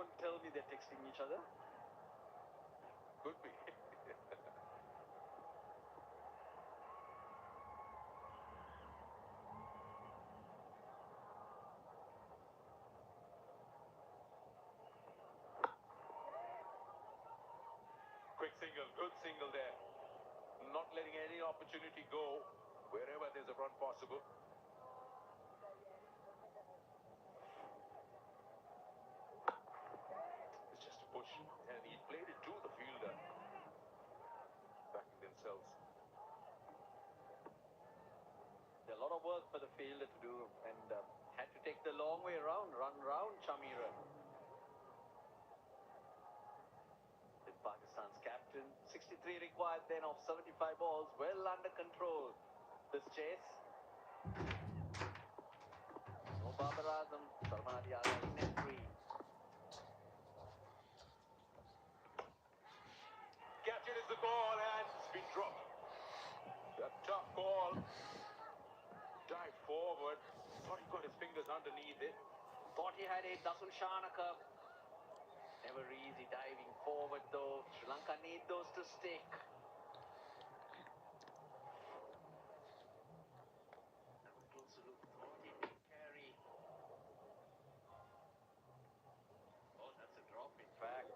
Don't tell me they're texting each other. Could be. Quick single, good single there. Not letting any opportunity go wherever there's a run possible. It's just a push, and he played it to the fielder. Backing themselves. There's a lot of work for the fielder to do, and had to take the long way around, run round Chamira. With Pakistan's captain, 63 required then of 75 balls, well under control. This chase. No Babar Azam, Salman Yadav in and free. Captain is the ball and it's been dropped. A tough call. Dive forward. Thought he got his fingers underneath it. Thought he had it, Dasun Shanaka. Never easy diving forward though. Sri Lanka need those to stick. Thought he could carry. Oh, that's a drop in fact.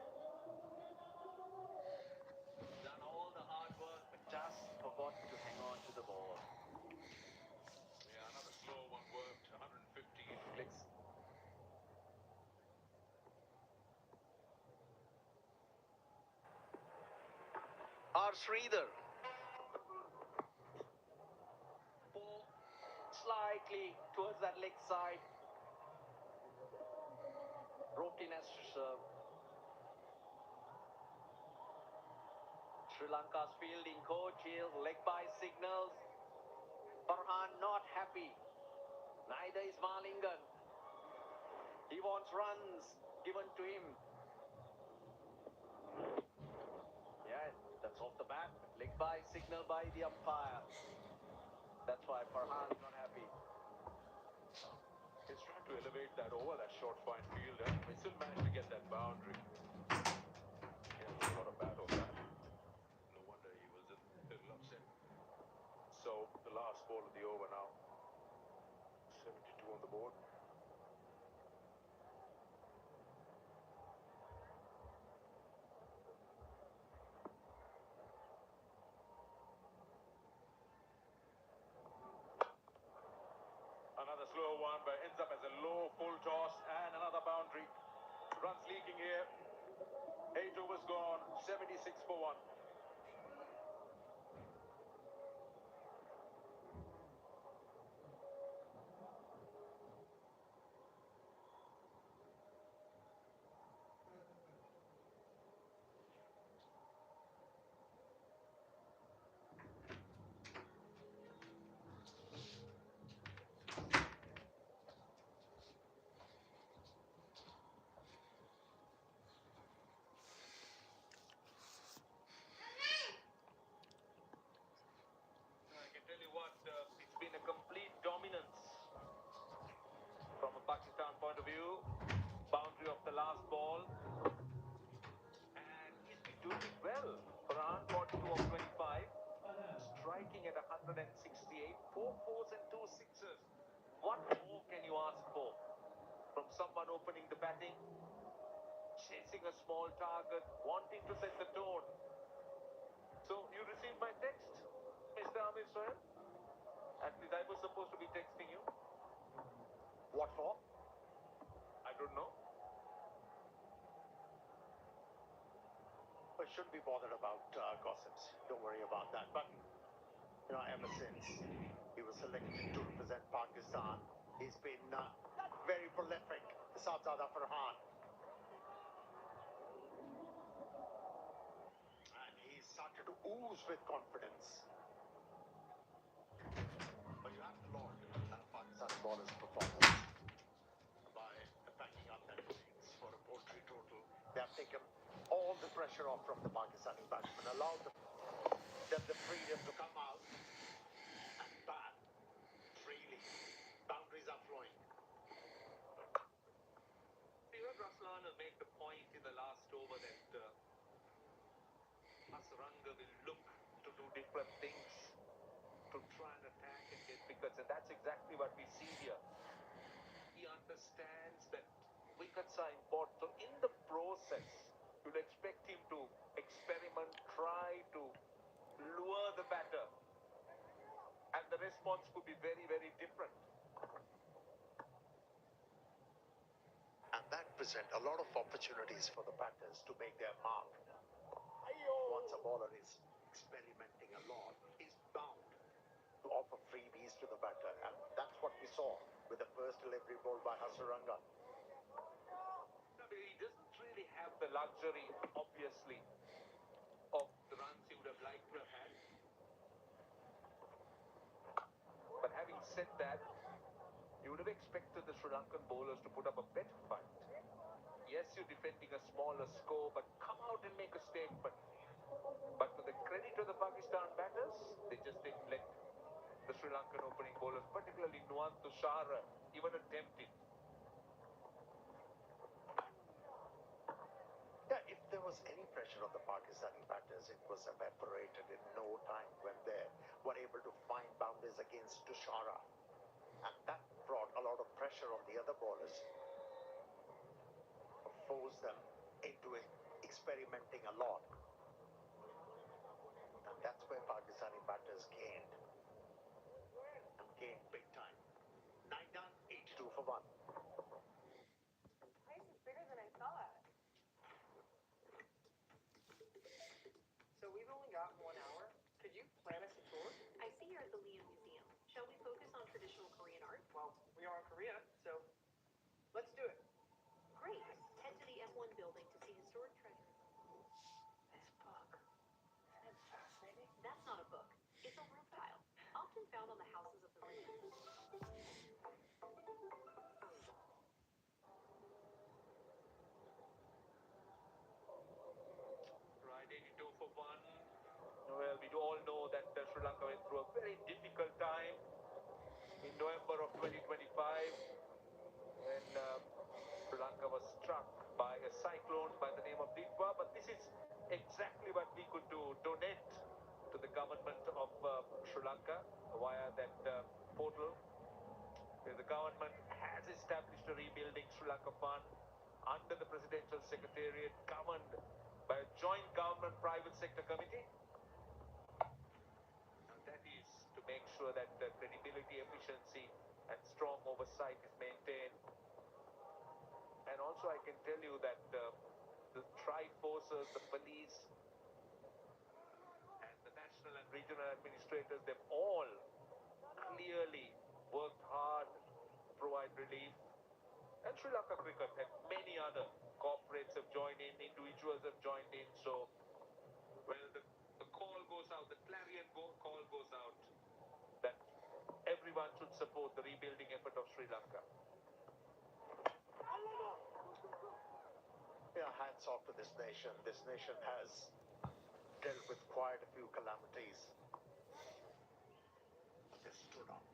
Done all the hard work but just forgot to hang on to the ball. Yeah, another slow one worked. 115 flicks. Sridhar. Ball slightly towards that leg side. Roped in as to serve. Sri Lanka's fielding coach here, leg by signals. Farhan not happy. Neither is Malingan. He wants runs given to him. Yeah, that's off the bat. Leg by signal by the umpire. That's why Farhan's not happy. He's trying to elevate that over that short fine fielder. He still managed to get that boundary. Yeah, he got a bat on that. No wonder he was a little upset. So, the last ball of the over now. 72 on the board. Another slow one, but ends up as a low full toss and another boundary. Runs leaking here. 8 overs gone, 76 for 1. Tell you what, it's been a complete dominance from a Pakistan point of view. Boundary of the last ball, and he's been doing it well. Farhan, 42 of 25, striking at 168, 4 fours and 2 sixes. What more can you ask for from someone opening the batting, chasing a small target, wanting to set the tone? So you received my text, Mr. Amir Sohail? At least I was supposed to be texting you. What for? I don't know. I shouldn't be bothered about gossips. Don't worry about that. But, ever since he was selected to represent Pakistan, he's been very prolific. Sahibzada Farhan. And he started to ooze with confidence. But you have to laud Pakistan's bowlers' performance by backing up that innings for a poultry total. They have taken all the pressure off from the Pakistani batsmen, allowed them the freedom to come out and bat freely. Boundaries are flowing. You heard Raslan made the point in the last over that Hasaranga will look to do different things to try and attack and get wickets, and that's exactly what we see here. He understands that wickets are important. So in the process, you'll expect him to experiment, try to lure the batter, and the response could be very, very different. And that present a lot of opportunities for the batters to make their mark. Once a bowler is experimenting a lot, he's bound to offer freebies to the batter, and that's what we saw with the first delivery ball by Hasaranga. He doesn't really have the luxury, obviously, of the runs he would have liked to have had. But having said that, you would have expected the Sri Lankan bowlers to put up a better fight. Yes, you're defending a smaller score, but come out and make a statement. But to the credit of the Pakistan batters, they just didn't let the Sri Lankan opening bowlers, particularly Nuwan Tushara, even attempt it. Yeah, if there was any pressure on the Pakistani batters, it was evaporated in no time when they were able to find boundaries against Tushara. And that brought a lot of pressure on the other bowlers, forced them into experimenting a lot. And that's where Pakistani batters gained. And gained big time. 9 done, 82 for 1. Place is bigger than I thought. So we've only got 1 hour. Could you plan us a tour? I see you're at the Liam Museum. Shall we focus on traditional Korean art? Well, we are in Korea, so let's do it. Great. Head to the M1 building to see historic treasures. This book. Isn't it fascinating? That's not a book. It's a roof tile, often found on the houses of the rich. Right, 82 for 1. Well, we do all know that Sri Lanka went through a very difficult time in November of 2025 when Sri Lanka was struck by a cyclone by the name of Ditwa. But this is exactly what we could do: donate to the government of Sri Lanka via that portal. The government has established a rebuilding Sri Lanka fund under the Presidential Secretariat, governed by a joint government-private sector committee. And that is to make sure that credibility, efficiency, and strong oversight is maintained. And also, I can tell you that the tri-forces, the police, and the national and regional administrators, they've all clearly worked hard to provide relief. And Sri Lanka Cricket and many other corporates have joined in, individuals have joined in. So, well, the call goes out, the clarion call goes out that everyone should support the rebuilding effort of Sri Lanka. Yeah, hats off to this nation. This nation has dealt with quite a few calamities. They stood up.